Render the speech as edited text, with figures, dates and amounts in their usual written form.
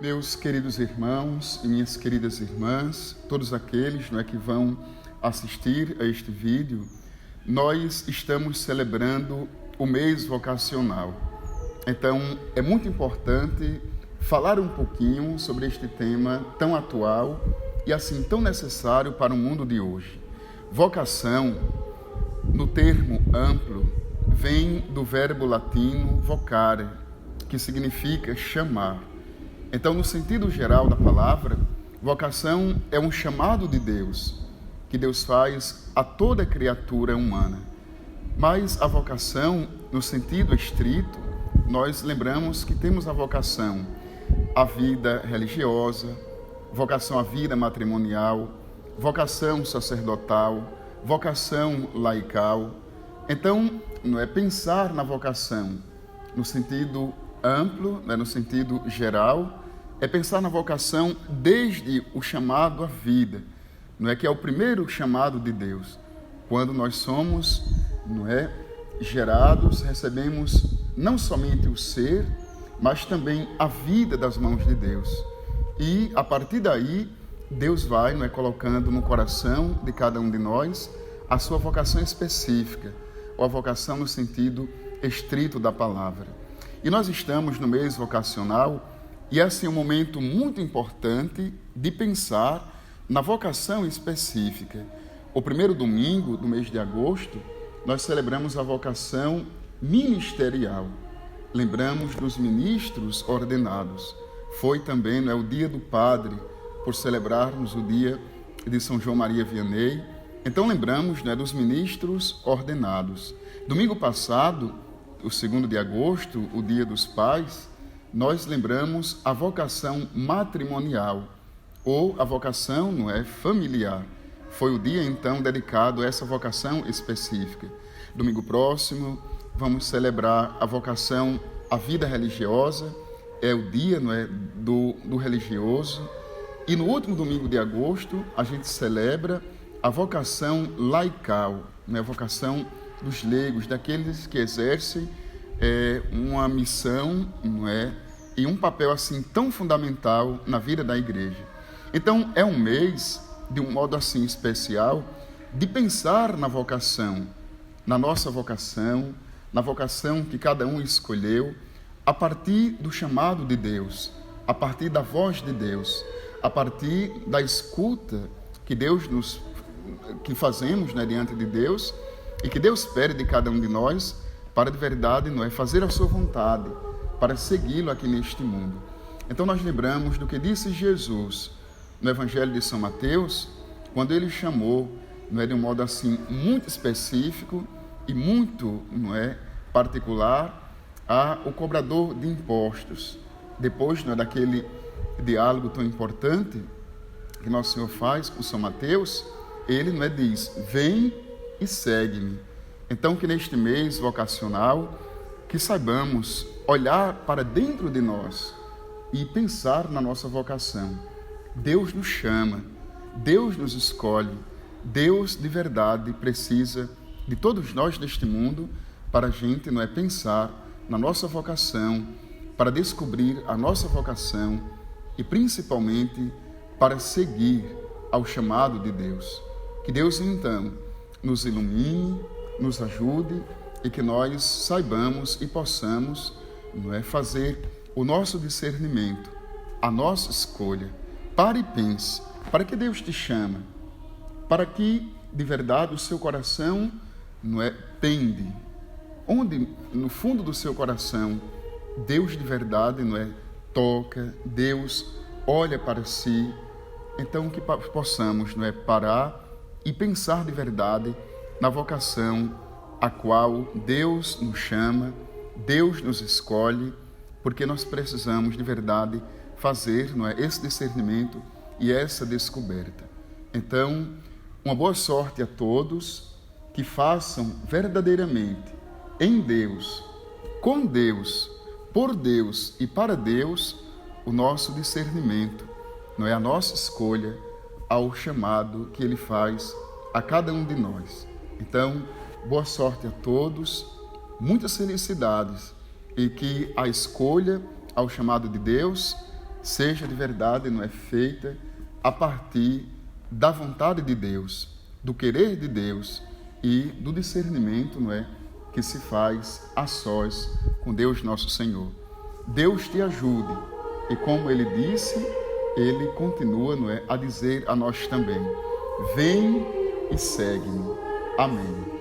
Meus queridos irmãos e minhas queridas irmãs, todos aqueles que vão assistir a este vídeo, nós estamos celebrando o mês vocacional. Então, é muito importante falar um pouquinho sobre este tema tão atual e assim tão necessário para o mundo de hoje. Vocação, no termo amplo, vem do verbo latino vocare, que significa chamar. Então, no sentido geral da palavra, vocação é um chamado de Deus, que Deus faz a toda criatura humana. Mas a vocação, no sentido estrito, nós lembramos que temos a vocação à vida religiosa, vocação à vida matrimonial, vocação sacerdotal, vocação laical. Então, pensar na vocação no sentido amplo, no sentido geral, é pensar na vocação desde o chamado à vida, que é o primeiro chamado de Deus. Quando nós somos, gerados, recebemos não somente o ser, mas também a vida das mãos de Deus. E a partir daí, Deus vai, colocando no coração de cada um de nós a sua vocação específica, ou a vocação no sentido estrito da palavra. E nós estamos no mês vocacional e é assim um momento muito importante de pensar na vocação específica. O primeiro domingo do mês de agosto, nós celebramos a vocação ministerial. Lembramos dos ministros ordenados. Foi também o dia do Padre, por celebrarmos o dia de São João Maria Vianney. Então lembramos dos ministros ordenados. Domingo passado, o 2º de agosto, o dia dos pais, nós lembramos a vocação matrimonial, ou a vocação familiar. Foi o dia, então, dedicado a essa vocação específica. Domingo próximo, vamos celebrar a vocação à vida religiosa, é o dia do religioso. E no último domingo de agosto, a gente celebra a vocação laical, a vocação dos leigos, daqueles que exercem uma missão, e um papel assim tão fundamental na vida da igreja. Então, é um mês, de um modo assim especial, de pensar na vocação, na nossa vocação, na vocação que cada um escolheu, a partir do chamado de Deus, a partir da voz de Deus, a partir da escuta que fazemos diante de Deus e que Deus pede de cada um de nós para de verdade fazer a sua vontade, para segui-lo aqui neste mundo. Então nós lembramos do que disse Jesus no Evangelho de São Mateus, quando ele chamou, de um modo assim muito específico e muito particular, o cobrador de impostos. Depois daquele diálogo tão importante que Nosso Senhor faz com São Mateus, ele diz: vem e segue-me. Então, que neste mês vocacional, que saibamos olhar para dentro de nós e pensar na nossa vocação. Deus nos chama, Deus nos escolhe, Deus de verdade precisa de todos nós neste mundo para a gente pensar na nossa vocação, para descobrir a nossa vocação e principalmente para seguir ao chamado de Deus. Que Deus então nos ilumine, nos ajude e que nós saibamos e possamos fazer o nosso discernimento, a nossa escolha. Pare e pense, para que Deus te chama? Para que de verdade o seu coração pende? Onde no fundo do seu coração Deus de verdade toca, Deus olha para si. Então que possamos parar e pensar de verdade na vocação a qual Deus nos chama, Deus nos escolhe, porque nós precisamos de verdade fazer esse discernimento e essa descoberta. Então, uma boa sorte a todos que façam verdadeiramente em Deus, com Deus, por Deus e para Deus o nosso discernimento, a nossa escolha ao chamado que Ele faz a cada um de nós. Então, boa sorte a todos, muitas felicidades e que a escolha ao chamado de Deus seja de verdade, não é, feita a partir da vontade de Deus, do querer de Deus e do discernimento, não é, que se faz a sós com Deus nosso Senhor. Deus te ajude e, como Ele disse, Ele continua, não é, a dizer a nós também: vem e segue-me. Amém.